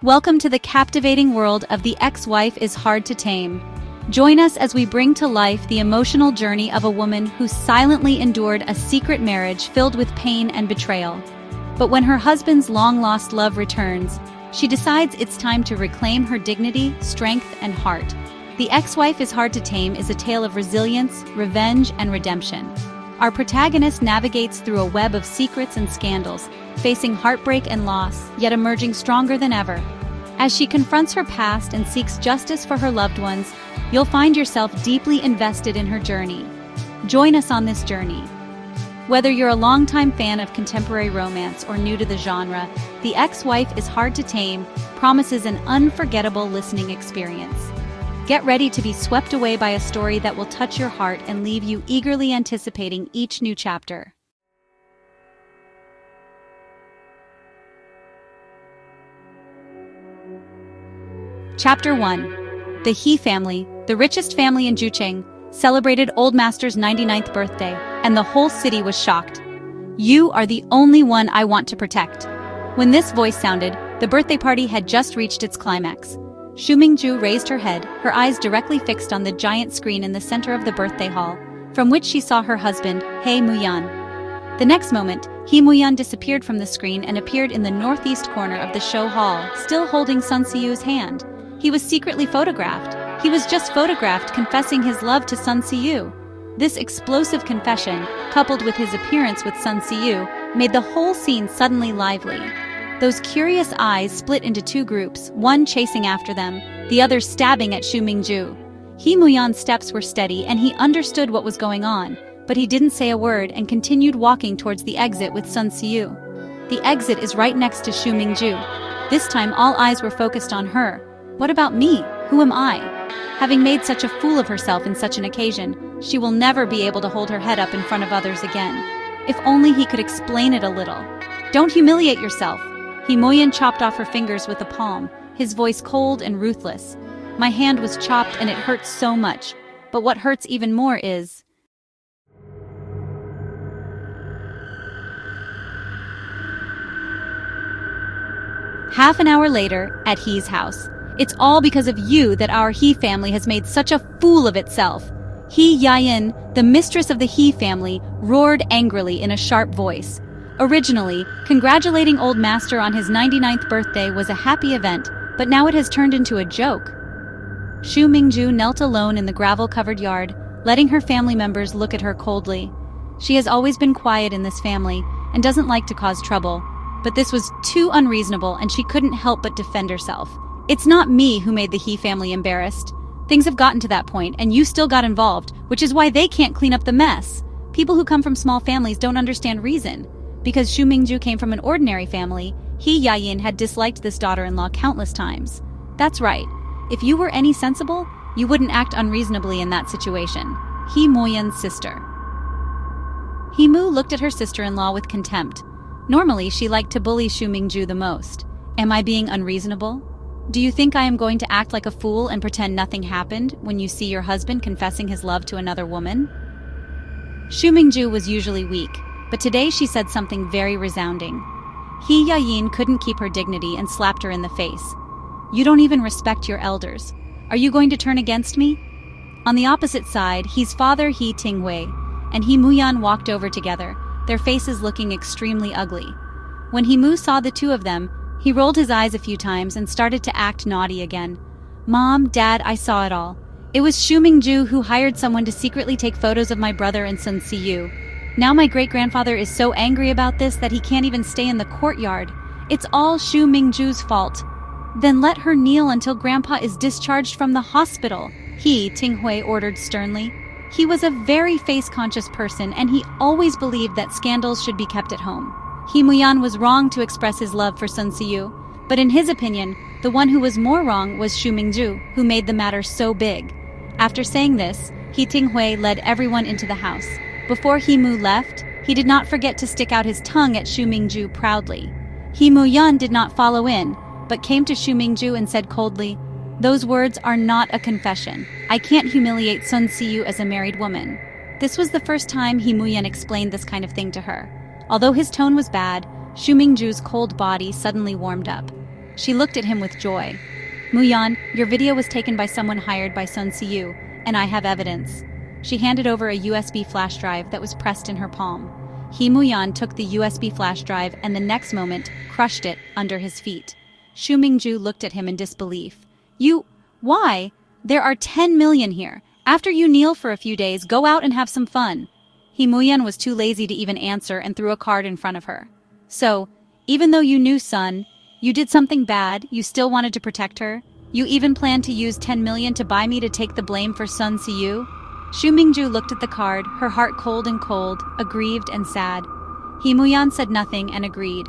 Welcome to the captivating world of The Ex-Wife is Hard to Tame. Join us as we bring to life the emotional journey of a woman who silently endured a secret marriage filled with pain and betrayal. But when her husband's long-lost love returns, she decides it's time to reclaim her dignity, strength, and heart. The Ex-Wife is Hard to Tame is a tale of resilience, revenge, and redemption. Our protagonist navigates through a web of secrets and scandals, facing heartbreak and loss, yet emerging stronger than ever. As she confronts her past and seeks justice for her loved ones, you'll find yourself deeply invested in her journey. Join us on this journey. Whether you're a longtime fan of contemporary romance or new to the genre, The Ex-Wife is Hard to Tame promises an unforgettable listening experience. Get ready to be swept away by a story that will touch your heart and leave you eagerly anticipating each new chapter. Chapter 1. The He family, the richest family in Jucheng, celebrated Old Master's 99th birthday, and the whole city was shocked. "You are the only one I want to protect." When this voice sounded, the birthday party had just reached its climax. Xu Mingzhu raised her head, her eyes directly fixed on the giant screen in the center of the birthday hall, from which she saw her husband, He Muyan. The next moment, He Muyan disappeared from the screen and appeared in the northeast corner of the show hall, still holding Sun Siyu's hand. He was secretly photographed. He was just photographed confessing his love to Sun Siyu. This explosive confession, coupled with his appearance with Sun Siyu, made the whole scene suddenly lively. Those curious eyes split into two groups, one chasing after them, the other stabbing at Xu Mingzhu. He Muyan's steps were steady and he understood what was going on, but he didn't say a word and continued walking towards the exit with Sun Siyu. The exit is right next to Xu Mingzhu. This time all eyes were focused on her. What about me? Who am I? Having made such a fool of herself in such an occasion, she will never be able to hold her head up in front of others again. If only he could explain it a little. "Don't humiliate yourself." He Muyan chopped off her fingers with a palm, his voice cold and ruthless. "My hand was chopped and it hurts so much. But what hurts even more is..." Half an hour later, at He's house. "It's all because of you that our He family has made such a fool of itself." He Yayin, the mistress of the He family, roared angrily in a sharp voice. Originally, congratulating Old Master on his 99th birthday was a happy event, but now it has turned into a joke. Xu Mingzhu knelt alone in the gravel-covered yard, letting her family members look at her coldly. She has always been quiet in this family and doesn't like to cause trouble, but this was too unreasonable and she couldn't help but defend herself. "It's not me who made the He family embarrassed. Things have gotten to that point, and you still got involved, which is why they can't clean up the mess. People who come from small families don't understand reason. Because Xu Mingzhu came from an ordinary family, He Yayin had disliked this daughter-in-law countless times. That's right. If you were any sensible, you wouldn't act unreasonably in that situation." He Muyan's sister. He Mu looked at her sister-in-law with contempt. Normally, she liked to bully Xu Mingzhu the most. "Am I being unreasonable? Do you think I am going to act like a fool and pretend nothing happened when you see your husband confessing his love to another woman?" Xu Mingzhu was usually weak, but today she said something very resounding. He Yayin couldn't keep her dignity and slapped her in the face. "You don't even respect your elders. Are you going to turn against me?" On the opposite side, He's father He Tinghui and He Muyan walked over together, their faces looking extremely ugly. When He Mu saw the two of them, he rolled his eyes a few times and started to act naughty again. "Mom, Dad, I saw it all. It was Xu Mingzhu who hired someone to secretly take photos of my brother and Sun Siyu. Now my great-grandfather is so angry about this that he can't even stay in the courtyard. It's all Xu Mingzhu's fault." "Then let her kneel until Grandpa is discharged from the hospital," He Tinghui ordered sternly. He was a very face-conscious person and he always believed that scandals should be kept at home. He Muyan was wrong to express his love for Sun Siyu, but in his opinion, the one who was more wrong was Xu Mingzhu, who made the matter so big. After saying this, He Tinghui led everyone into the house. Before He Mu left, he did not forget to stick out his tongue at Xu Mingzhu proudly. He Muyan did not follow in, but came to Xu Mingzhu and said coldly, "Those words are not a confession. I can't humiliate Sun Siyu as a married woman." This was the first time He Muyan explained this kind of thing to her. Although his tone was bad, Xu Mingzhu's cold body suddenly warmed up. She looked at him with joy. Muyan, your video was taken by someone hired by Sun Siyu, and I have evidence. She handed over a USB flash drive that was pressed in her palm. He Muyan took the USB flash drive and the next moment crushed it under his feet. Xu Mingzhu looked at him in disbelief. Why? There are 10 million here. After you kneel for a few days, go out and have some fun. He Muyan was too lazy to even answer and threw a card in front of her. So, even though you knew Sun, you did something bad, you still wanted to protect her? You even planned to use 10 million to buy me to take the blame for Sun Siyu? Xu Mingzhu looked at the card, her heart cold, aggrieved and sad. He Muyan said nothing and agreed.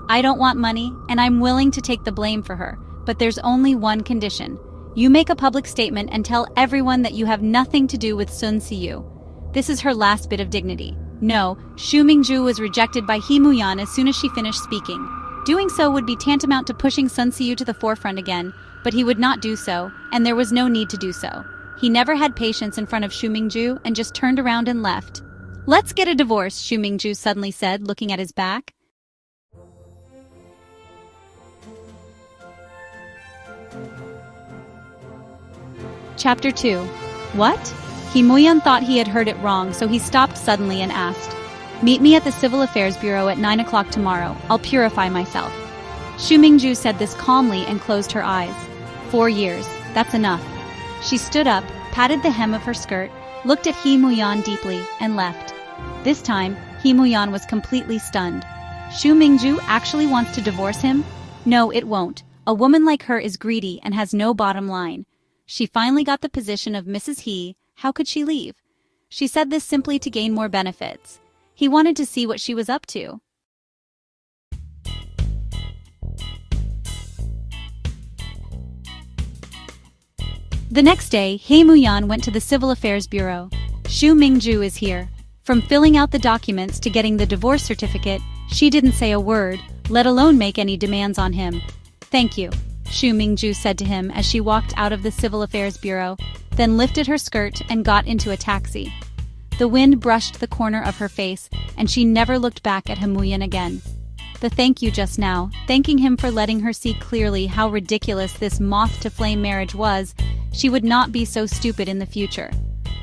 I don't want money, and I'm willing to take the blame for her, but there's only one condition. You make a public statement and tell everyone that you have nothing to do with Sun Siyu. This is her last bit of dignity. No, Xu Mingzhu was rejected by He Muyan as soon as she finished speaking. Doing so would be tantamount to pushing Sun Siyu to the forefront again, but he would not do so, and there was no need to do so. He never had patience in front of Xu Mingzhu and just turned around and left. Let's get a divorce, Xu Mingzhu suddenly said, looking at his back. Chapter 2. What? He Muyan thought he had heard it wrong, so he stopped suddenly and asked, Meet me at the Civil Affairs Bureau at 9 o'clock tomorrow. I'll purify myself. Xu Mingzhu said this calmly and closed her eyes. 4 years. That's enough. She stood up, patted the hem of her skirt, looked at He Muyan deeply, and left. This time, He Muyan was completely stunned. Xu Mingzhu actually wants to divorce him? No, it won't. A woman like her is greedy and has no bottom line. She finally got the position of Mrs. He. How could she leave? She said this simply to gain more benefits. He wanted to see what she was up to. The next day, He Muyan went to the Civil Affairs Bureau. Xu Mingzhu is here. From filling out the documents to getting the divorce certificate, she didn't say a word, let alone make any demands on him. Thank you, Xu Mingzhu said to him as she walked out of the Civil Affairs Bureau, then lifted her skirt and got into a taxi. The wind brushed the corner of her face, and she never looked back at He Muyan again. The thank you just now, thanking him for letting her see clearly how ridiculous this moth-to-flame marriage was, she would not be so stupid in the future.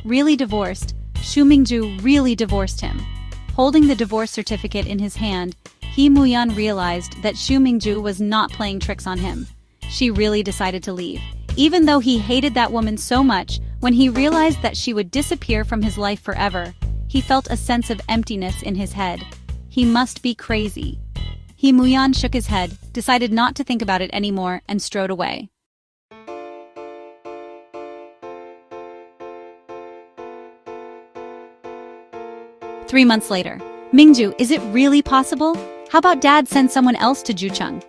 Really divorced, Xu Mingzhu really divorced him. Holding the divorce certificate in his hand, He Muyan realized that Xu Mingzhu was not playing tricks on him. She really decided to leave. Even though he hated that woman so much, when he realized that she would disappear from his life forever, he felt a sense of emptiness in his head. He must be crazy. He Muyan shook his head, decided not to think about it anymore, and strode away. Three months later. Mingzhu, is it really possible? How about Dad send someone else to Jucheng?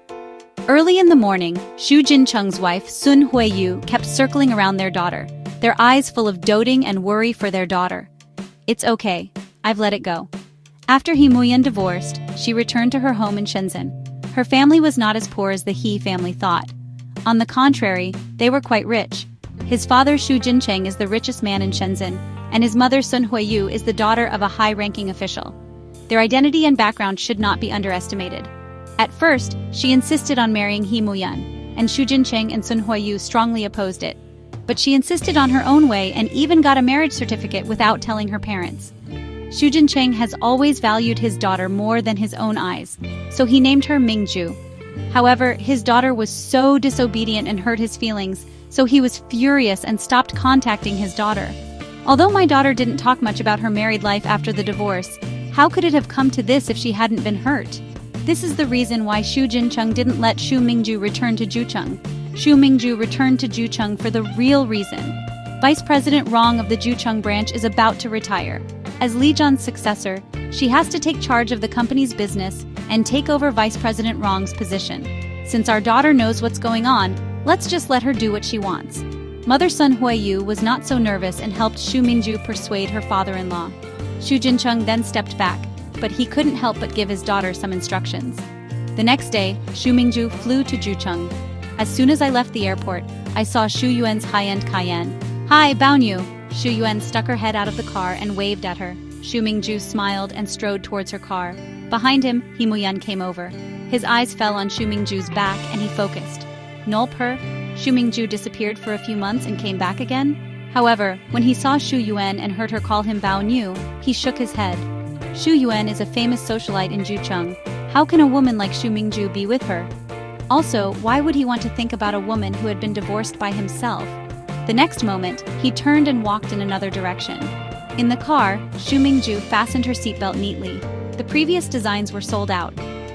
Early in the morning, Xu Jincheng's wife, Sun Huiyu, kept circling around their daughter, their eyes full of doting and worry for their daughter. It's okay. I've let it go. After He Muyan divorced, she returned to her home in Shenzhen. Her family was not as poor as the He family thought. On the contrary, they were quite rich. His father Xu Jincheng is the richest man in Shenzhen, and his mother Sun Huiyu is the daughter of a high-ranking official. Their identity and background should not be underestimated. At first, she insisted on marrying He Muyan, and Xu Jincheng and Sun Huiyu strongly opposed it. But she insisted on her own way and even got a marriage certificate without telling her parents. Xu Jincheng has always valued his daughter more than his own eyes, so he named her Mingzhu. However, his daughter was so disobedient and hurt his feelings, so he was furious and stopped contacting his daughter. Although my daughter didn't talk much about her married life after the divorce, how could it have come to this if she hadn't been hurt? This is the reason why Xu Jincheng didn't let Xu Mingzhu return to Jucheng. Xu Mingzhu returned to Jucheng for the real reason. Vice President Rong of the Jucheng branch is about to retire. As Li Zhan's successor, she has to take charge of the company's business and take over Vice President Rong's position. Since our daughter knows what's going on, let's just let her do what she wants. Mother Sun Huiyu was not so nervous and helped Xu Mingzhu persuade her father-in-law. Xu Jincheng then stepped back, but he couldn't help but give his daughter some instructions. The next day, Xu Mingzhu flew to Jucheng. As soon as I left the airport, I saw Xu Yuan's high-end Cayenne. Hi, Baoyu! Xu Yuan stuck her head out of the car and waved at her. Xu Mingzhu smiled and strode towards her car. Behind him, He Muyan came over. his eyes fell on Xu Mingzhu's back and he focused. Nulp her, Xu Mingzhu disappeared for a few months and came back again? However, when he saw Xu Yuan and heard her call him Bao Niu, he shook his head. Xu Yuan is a famous socialite in Jucheng. How can a woman like Xu Mingzhu be with her? Also, why would he want to think about a woman who had been divorced by himself? The next moment, he turned and walked in another direction. In the car, Xu Mingzhu fastened her seatbelt neatly. The previous designs were sold out.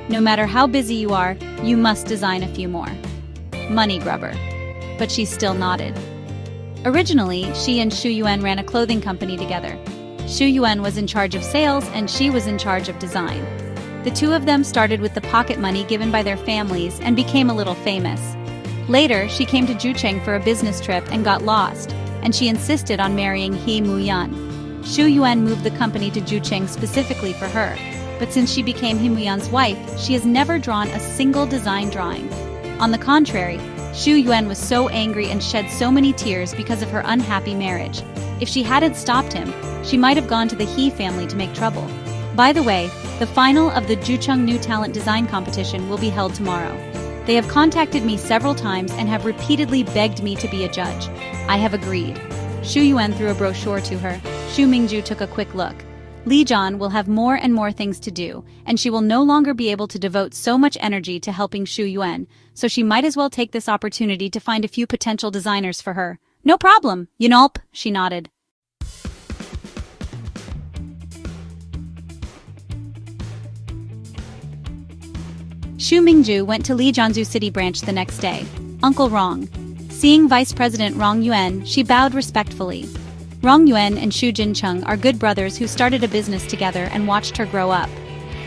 No matter how busy you are, you must design a few more. Money grubber. But she still nodded. Originally, she and Xu Yuan ran a clothing company together. Xu Yuan was in charge of sales and she was in charge of design. The two of them started with the pocket money given by their families and became a little famous. Later, she came to Jucheng for a business trip and got lost, and she insisted on marrying He Muyan. Xu Yuan moved the company to Jucheng specifically for her, but since she became He Muyan's wife, she has never drawn a single design drawing. On the contrary, Xu Yuan was so angry and shed so many tears because of her unhappy marriage. If she hadn't stopped him, she might have gone to the He family to make trouble. By the way, the final of the Jucheng New Talent Design Competition will be held tomorrow. They have contacted me several times and have repeatedly begged me to be a judge. I have agreed. Xu Yuan threw a brochure to her. Xu Mingzhu took a quick look. Li Zhan will have more and more things to do, and she will no longer be able to devote so much energy to helping Xu Yuan, so she might as well take this opportunity to find a few potential designers for her. No problem, Yunolp, she nodded. Xu Mingzhu went to Li Jianzhu City branch the next day. Uncle Rong. Seeing Vice President Rong Yuan, she bowed respectfully. Rong Yuan and Xu Jincheng are good brothers who started a business together and watched her grow up.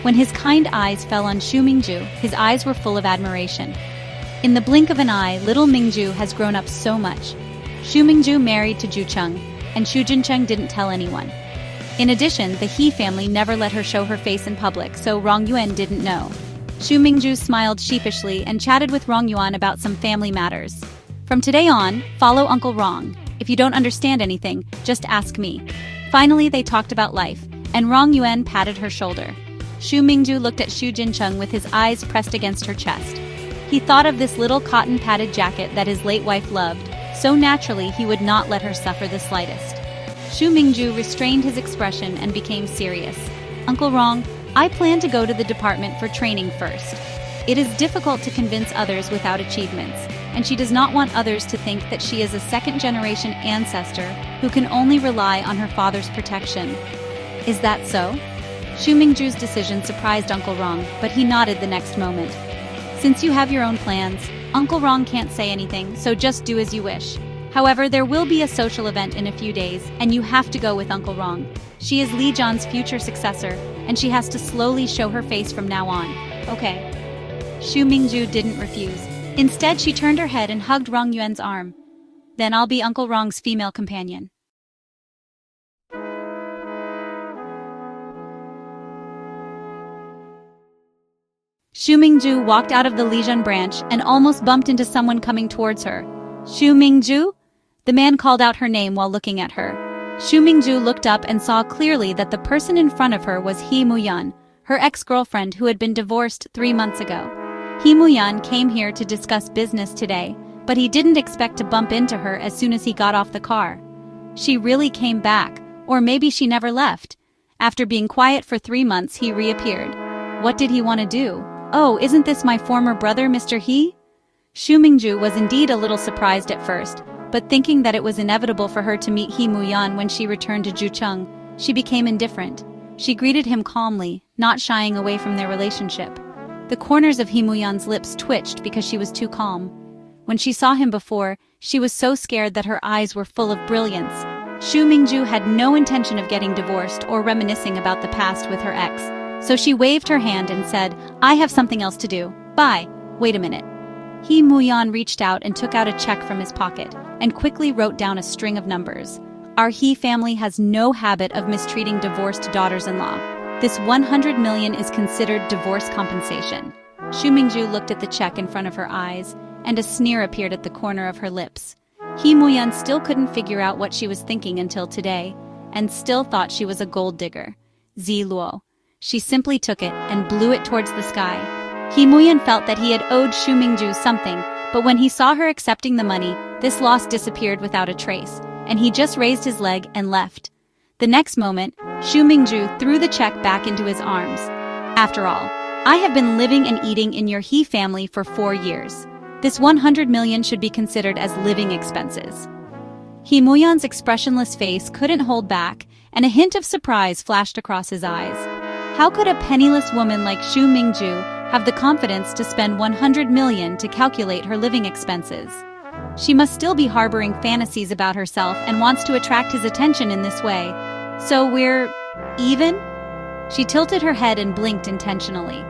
When his kind eyes fell on Xu Mingzhu, his eyes were full of admiration. In the blink of an eye, little Mingzhu has grown up so much. Xu Mingzhu married to Jucheng, and Xu Jincheng didn't tell anyone. In addition, the He family never let her show her face in public, so Rong Yuan didn't know. Xu Mingzhu smiled sheepishly and chatted with Rong Yuan about some family matters. From today on, follow Uncle Rong. If you don't understand anything, just ask me. Finally, they talked about life, and Rong Yuan patted her shoulder. Xu Mingzhu looked at Xu Jincheng with his eyes pressed against her chest. He thought of this little cotton-padded jacket that his late wife loved, so naturally he would not let her suffer the slightest. Xu Mingzhu restrained his expression and became serious. Uncle Rong, I plan to go to the department for training first. It is difficult to convince others without achievements, and she does not want others to think that she is a second-generation ancestor who can only rely on her father's protection. Is that so? Xu Mingzhu's decision surprised Uncle Rong, but he nodded the next moment. Since you have your own plans, Uncle Rong can't say anything, so just do as you wish. However, there will be a social event in a few days, and you have to go with Uncle Rong. She is Li Zhan's future successor, and she has to slowly show her face from now on. Okay. Xu Mingzhu didn't refuse. Instead, she turned her head and hugged Rong Yuan's arm. Then I'll be Uncle Rong's female companion. Xu Mingzhu walked out of the Lijian branch and almost bumped into someone coming towards her. Xu Mingzhu? The man called out her name while looking at her. Xu Mingzhu looked up and saw clearly that the person in front of her was He Muyan, her ex-girlfriend who had been divorced 3 months ago. He Muyan came here to discuss business today, but he didn't expect to bump into her as soon as he got off the car. She really came back, or maybe she never left. After being quiet for 3 months, he reappeared. What did he want to do? Oh, isn't this my former brother, Mr. He? Xu Mingzhu was indeed a little surprised at first, but thinking that it was inevitable for her to meet He Muyan when she returned to Jucheng, she became indifferent. She greeted him calmly, not shying away from their relationship. The corners of He Muyan's lips twitched because she was too calm. When she saw him before, she was so scared that her eyes were full of brilliance. Xu Mingzhu had no intention of getting divorced or reminiscing about the past with her ex, so she waved her hand and said, I have something else to do. Bye. Wait a minute. He Muyan reached out and took out a check from his pocket and quickly wrote down a string of numbers. Our He family has no habit of mistreating divorced daughters-in-law. This 100 million is considered divorce compensation. Xu Mingzhu looked at the check in front of her eyes, and a sneer appeared at the corner of her lips. He Muyan still couldn't figure out what she was thinking until today, and still thought she was a gold digger. Zi Luo. She simply took it and blew it towards the sky. He Muyan felt that he had owed Xu Mingzhu something, but when he saw her accepting the money, this loss disappeared without a trace, and he just raised his leg and left. The next moment, Xu Mingzhu threw the check back into his arms. After all, I have been living and eating in your He family for 4 years. This 100 million should be considered as living expenses. He Muyan's expressionless face couldn't hold back, and a hint of surprise flashed across his eyes. How could a penniless woman like Xu Mingzhu have the confidence to spend 100 million to calculate her living expenses? She must still be harboring fantasies about herself and wants to attract his attention in this way. So we're even? She tilted her head and blinked intentionally.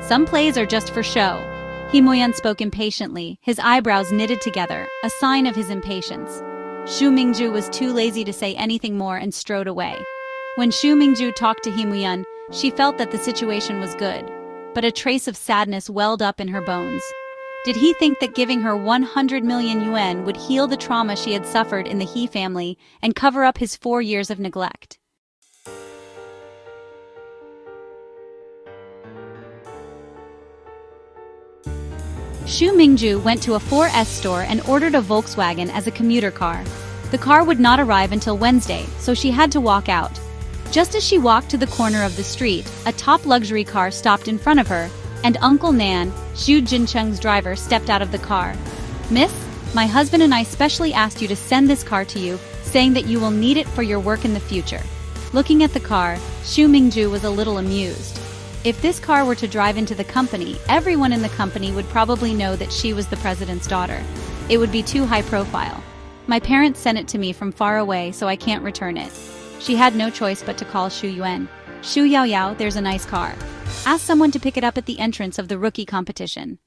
Some plays are just for show. He Muyan spoke impatiently, his eyebrows knitted together, a sign of his impatience. Xu Mingzhu was too lazy to say anything more and strode away. When Xu Mingzhu talked to He Muyan, she felt that the situation was good, but a trace of sadness welled up in her bones. Did he think that giving her 100 million yuan would heal the trauma she had suffered in the He family and cover up his 4 years of neglect? Xu Mingzhu went to a 4S store and ordered a Volkswagen as a commuter car. The car would not arrive until Wednesday, so she had to walk out. Just as she walked to the corner of the street, a top luxury car stopped in front of her, and Uncle Nan, Xu Jincheng's driver, stepped out of the car. "Miss, my husband and I specially asked you to send this car to you, saying that you will need it for your work in the future." Looking at the car, Xu Mingzhu was a little amused. If this car were to drive into the company, everyone in the company would probably know that she was the president's daughter. It would be too high profile. My parents sent it to me from far away, so I can't return it. She had no choice but to call Xu Yuan. "Xu Yao Yao, there's a nice car. Ask someone to pick it up at the entrance of the rookie competition."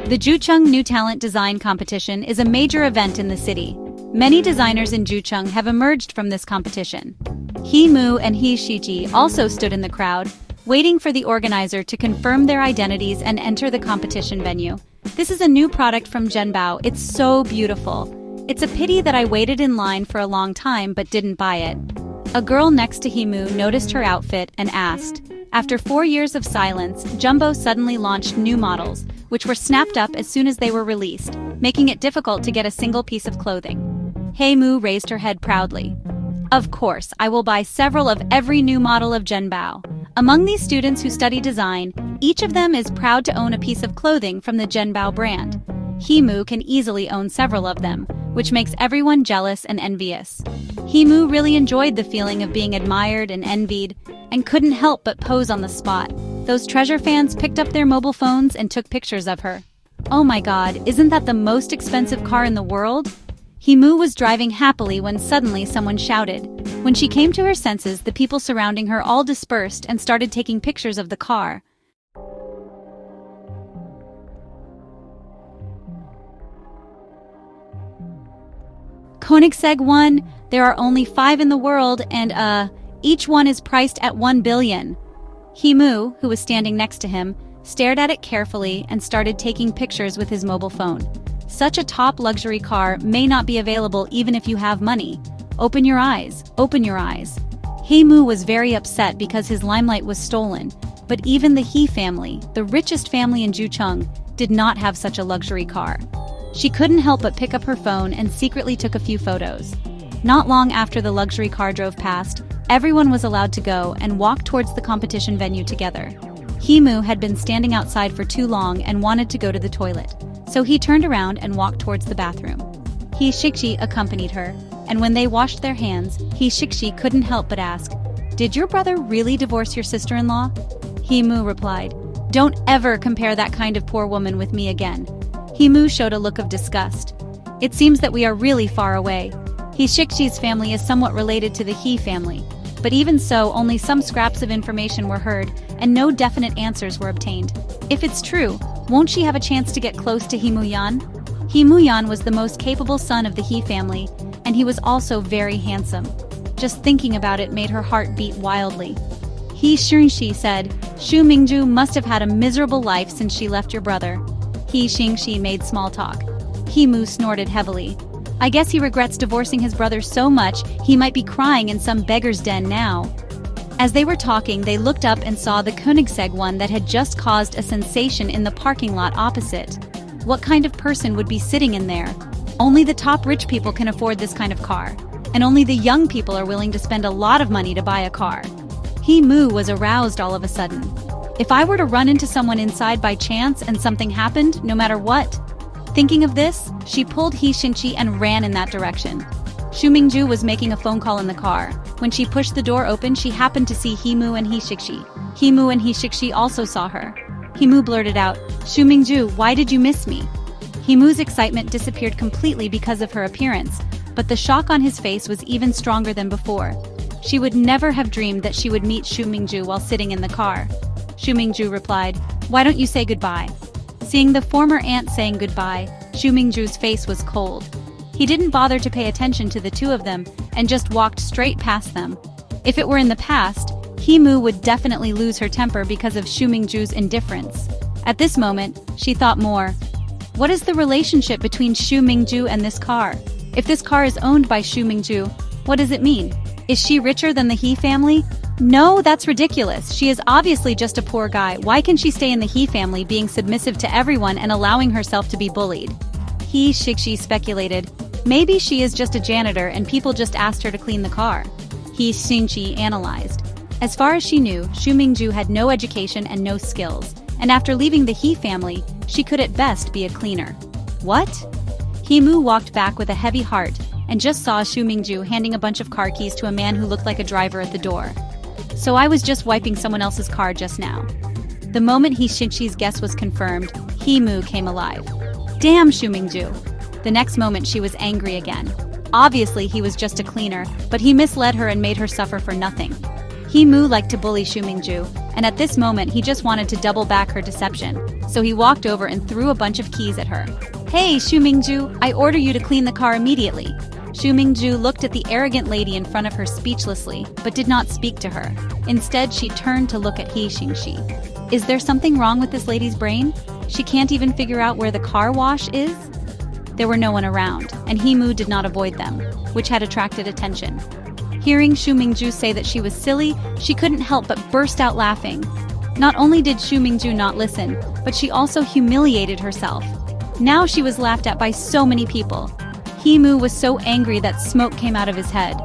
The Jucheng New Talent Design Competition is a major event in the city. Many designers in Jucheng have emerged from this competition. He Mu and He Shiji also stood in the crowd, waiting for the organizer to confirm their identities and enter the competition venue. "This is a new product from Zhenbao. It's so beautiful. It's a pity that I waited in line for a long time but didn't buy it." A girl next to He Mu noticed her outfit and asked. After 4 years of silence, Jumbo suddenly launched new models, which were snapped up as soon as they were released, making it difficult to get a single piece of clothing. He Mu raised her head proudly. "Of course, I will buy several of every new model of Zhenbao. Among these students who study design, each of them is proud to own a piece of clothing from the Zhenbao brand. He Mu can easily own several of them, which makes everyone jealous and envious." He Mu really enjoyed the feeling of being admired and envied, and couldn't help but pose on the spot. Those treasure fans picked up their mobile phones and took pictures of her. "Oh my god, isn't that the most expensive car in the world?" He Mu was driving happily when suddenly someone shouted. When she came to her senses, the people surrounding her all dispersed and started taking pictures of the car. Koenigsegg 1, there are only 5 in the world and each one is priced at 1 billion. He Mu, who was standing next to him, stared at it carefully and started taking pictures with his mobile phone. Such a top luxury car may not be available even if you have money. Open your eyes, open your eyes. He Mu was very upset because his limelight was stolen, but even the He family, the richest family in Jucheng, did not have such a luxury car. She couldn't help but pick up her phone and secretly took a few photos. Not long after the luxury car drove past, everyone was allowed to go and walk towards the competition venue together. He Mu had been standing outside for too long and wanted to go to the toilet, so he turned around and walked towards the bathroom. He Shixi accompanied her, and when they washed their hands, He Shixi couldn't help but ask, "Did your brother really divorce your sister-in-law?" He Mu replied, "Don't ever compare that kind of poor woman with me again." He Mu showed a look of disgust. "It seems that we are really far away. He Shixi's family is somewhat related to the He family, but even so, only some scraps of information were heard, and no definite answers were obtained. If it's true, won't she have a chance to get close to He Muyan?" He Muyan was the most capable son of the He family, and he was also very handsome. Just thinking about it made her heart beat wildly. He Xingxi said, "Xu Mingzhu must have had a miserable life since she left your brother." He Xingxi made small talk. He Mu snorted heavily. I guess he regrets divorcing his brother so much he might be crying in some beggar's den now. As they were talking, they looked up and saw the Koenigsegg one that had just caused a sensation in the parking lot opposite. What kind of person would be sitting in there? Only the top rich people can afford this kind of car, and only the young people are willing to spend a lot of money to buy a car. He Mu was aroused all of a sudden. If I were to run into someone inside by chance and something happened, no matter what? Thinking of this, she pulled He Xinqi and ran in that direction. Xu Mingzhu was making a phone call in the car. When she pushed the door open, she happened to see He Mu and He Xixi. He Mu and He Xixi also saw her. He Mu blurted out, "Xu Mingzhu, why did you miss me?" He Mu's excitement disappeared completely because of her appearance, but the shock on his face was even stronger than before. She would never have dreamed that she would meet Xu Mingzhu while sitting in the car. Xu Mingzhu replied, "Why don't you say goodbye?" Seeing the former aunt saying goodbye, Xu Mingzhu's face was cold. He didn't bother to pay attention to the two of them and just walked straight past them. If it were in the past, He Mu would definitely lose her temper because of Xu Mingzhu's indifference. At this moment, she thought more. What is the relationship between Xu Mingzhu and this car? If this car is owned by Xu Mingzhu, what does it mean? Is she richer than the He family? No, that's ridiculous. She is obviously just a poor guy. Why can she stay in the He family being submissive to everyone and allowing herself to be bullied? He Xixi speculated. Maybe she is just a janitor and people just asked her to clean the car. He Xinqi analyzed. As far as she knew, Xu Mingzhu had no education and no skills, and after leaving the He family, she could at best be a cleaner. What? He Mu walked back with a heavy heart and just saw Xu Mingzhu handing a bunch of car keys to a man who looked like a driver at the door. So I was just wiping someone else's car just now. The moment He Xinqi's guess was confirmed, He Mu came alive. Damn Xu Mingzhu! The next moment she was angry again. Obviously he was just a cleaner, but he misled her and made her suffer for nothing. He Mu liked to bully Xu Mingzhu, and at this moment he just wanted to double back her deception, so he walked over and threw a bunch of keys at her. Hey Xu Mingzhu, I order you to clean the car immediately. Xu Mingzhu looked at the arrogant lady in front of her speechlessly, but did not speak to her. Instead she turned to look at He Xingxi. Is there something wrong with this lady's brain? She can't even figure out where the car wash is? There were no one around, and He Mu did not avoid them, which had attracted attention. Hearing Xu Mingzhu say that she was silly, she couldn't help but burst out laughing. Not only did Xu Mingzhu not listen, but she also humiliated herself. Now she was laughed at by so many people. He Mu was so angry that smoke came out of his head.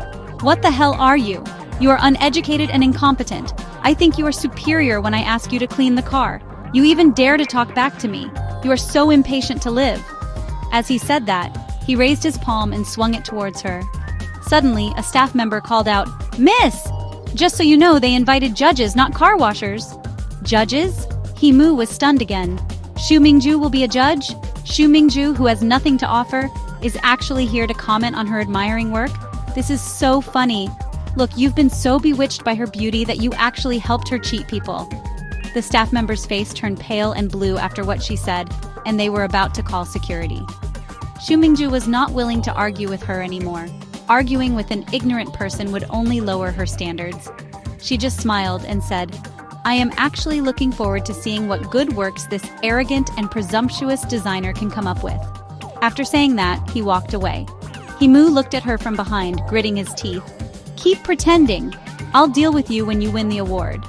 What the hell are you? You are uneducated and incompetent. I think you are superior when I ask you to clean the car. You even dare to talk back to me. You are so impatient to live. As he said that, he raised his palm and swung it towards her. Suddenly, a staff member called out, "Miss! Just so you know, they invited judges, not car washers." Judges? He Mu was stunned again. Xu Mingzhu will be a judge? Xu Mingzhu, who has nothing to offer, is actually here to comment on her admiring work? This is so funny. Look, you've been so bewitched by her beauty that you actually helped her cheat people. The staff member's face turned pale and blue after what she said, and they were about to call security. Xu Mingzhu was not willing to argue with her anymore. Arguing with an ignorant person would only lower her standards. She just smiled and said, "I am actually looking forward to seeing what good works this arrogant and presumptuous designer can come up with." After saying that, he walked away. He Mu looked at her from behind, gritting his teeth. "Keep pretending. I'll deal with you when you win the award."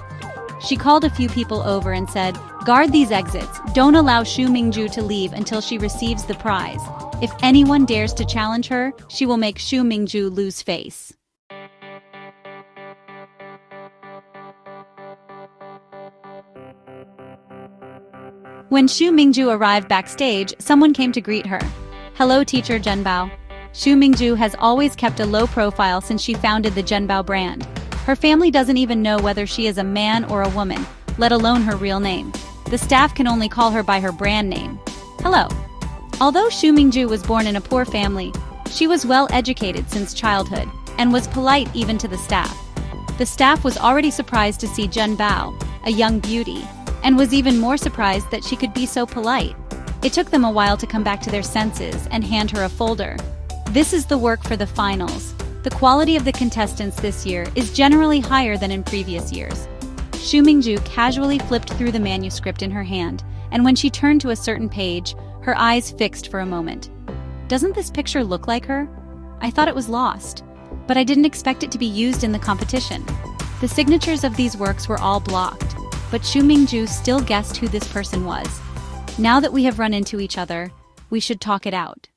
She called a few people over and said, "Guard these exits. Don't allow Xu Mingzhu to leave until she receives the prize. If anyone dares to challenge her, she will make Xu Mingzhu lose face." When Xu Mingzhu arrived backstage, someone came to greet her. "Hello, teacher Zhenbao." Xu Mingzhu has always kept a low profile since she founded the Zhenbao brand. Her family doesn't even know whether she is a man or a woman, let alone her real name. The staff can only call her by her brand name. Hello. Although Xu Mingzhu was born in a poor family, she was well educated since childhood and was polite even to the staff. The staff was already surprised to see Zhenbao, a young beauty, and was even more surprised that she could be so polite. It took them a while to come back to their senses and hand her a folder. This is the work for the finals. The quality of the contestants this year is generally higher than in previous years. Xu Mingzhu casually flipped through the manuscript in her hand, and when she turned to a certain page, her eyes fixed for a moment. Doesn't this picture look like her? I thought it was lost, but I didn't expect it to be used in the competition. The signatures of these works were all blocked, but Xu Mingzhu still guessed who this person was. Now that we have run into each other, we should talk it out.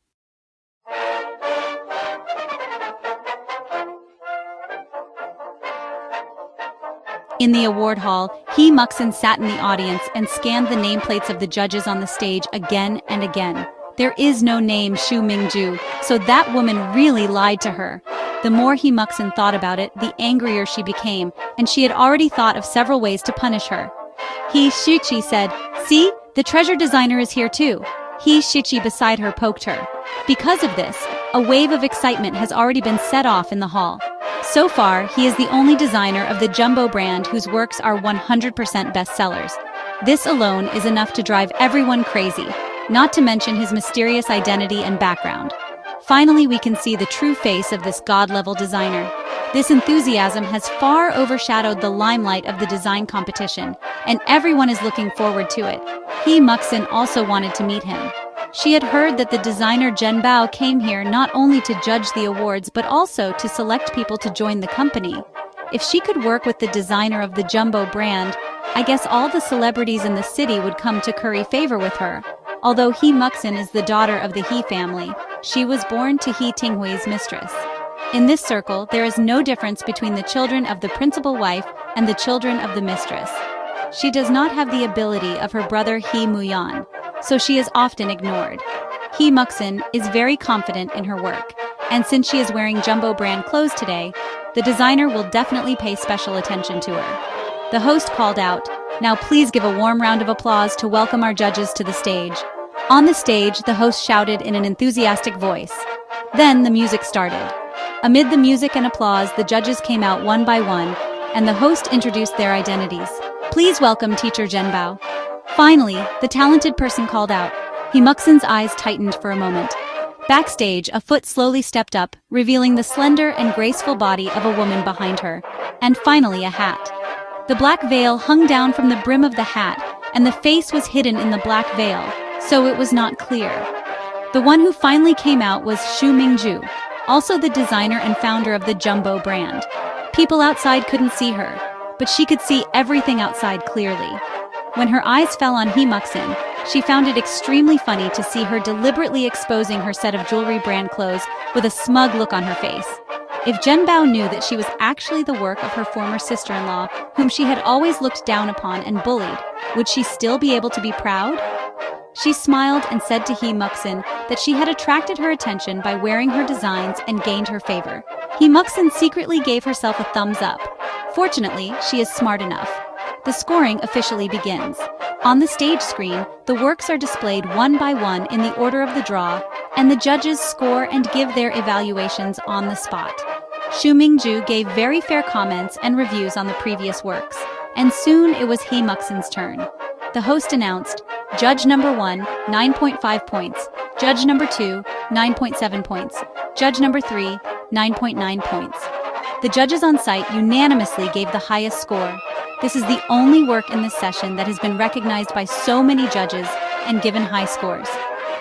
In the award hall, He Muyan sat in the audience and scanned the nameplates of the judges on the stage again and again. There is no name Xu Mingzhu, so that woman really lied to her. The more He Muyan thought about it, the angrier she became, and she had already thought of several ways to punish her. He Shichi said, "See, the treasure designer is here too." He Shichi beside her poked her. Because of this, a wave of excitement has already been set off in the hall. So far, he is the only designer of the Jumbo brand whose works are 100% bestsellers. This alone is enough to drive everyone crazy, not to mention his mysterious identity and background. Finally, we can see the true face of this god-level designer. This enthusiasm has far overshadowed the limelight of the design competition, and everyone is looking forward to it. He Muyan also wanted to meet him. She had heard that the designer Zhen Bao came here not only to judge the awards but also to select people to join the company. If she could work with the designer of the Jumbo brand, I guess all the celebrities in the city would come to curry favor with her. Although He Muyan is the daughter of the He family, she was born to He Tinghui's mistress. In this circle, there is no difference between the children of the principal wife and the children of the mistress. She does not have the ability of her brother He Muyan, so she is often ignored. He Muyan is very confident in her work, and since she is wearing Jumbo brand clothes today, the designer will definitely pay special attention to her. The host called out, "Now please give a warm round of applause to welcome our judges to the stage." On the stage, the host shouted in an enthusiastic voice. Then the music started. Amid the music and applause, the judges came out one by one, and the host introduced their identities. "Please welcome Teacher Zhen Bao." Finally, the talented person called out. He Muyan's eyes tightened for a moment. Backstage, a foot slowly stepped up, revealing the slender and graceful body of a woman behind her. And finally, a hat. The black veil hung down from the brim of the hat, and the face was hidden in the black veil, so it was not clear. The one who finally came out was Xu Mingzhu, also the designer and founder of the Jumbo brand. People outside couldn't see her, but she could see everything outside clearly. When her eyes fell on He Muyan, she found it extremely funny to see her deliberately exposing her set of jewelry brand clothes with a smug look on her face. If Zhen Bao knew that she was actually the work of her former sister-in-law, whom she had always looked down upon and bullied, would she still be able to be proud? She smiled and said to He Muyan that she had attracted her attention by wearing her designs and gained her favor. He Muyan secretly gave herself a thumbs up. Fortunately, she is smart enough. The scoring officially begins. On the stage screen, the works are displayed one by one in the order of the draw, and the judges score and give their evaluations on the spot. Xu Mingzhu gave very fair comments and reviews on the previous works, and soon it was He Muyan's turn. The host announced, Judge number 1, 9.5 points. Judge number 2, 9.7 points. Judge number 3, 9.9 points. The judges on site unanimously gave the highest score. This is the only work in this session that has been recognized by so many judges and given high scores.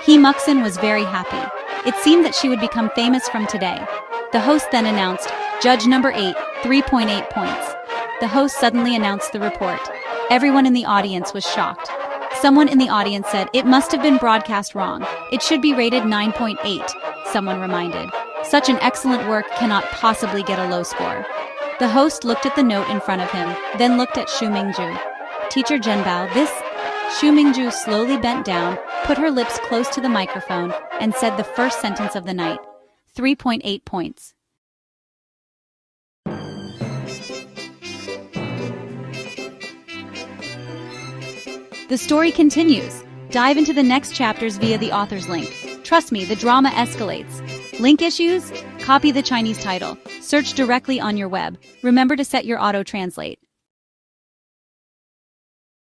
He Muyan was very happy. It seemed that she would become famous from today. The host then announced, Judge number 8, 3.8 points. The host suddenly announced the report. Everyone in the audience was shocked. Someone in the audience said, "It must have been broadcast wrong. It should be rated 9.8, someone reminded. Such an excellent work cannot possibly get a low score. The host looked at the note in front of him, then looked at Xu Mingzhu. Teacher Zhen Bao, this? Xu Mingzhu slowly bent down, put her lips close to the microphone, and said the first sentence of the night. 3.8 points. The story continues. Dive into the next chapters via the author's link. Trust me, the drama escalates. Link issues? Copy the Chinese title. Search directly on your web. Remember to set your auto-translate.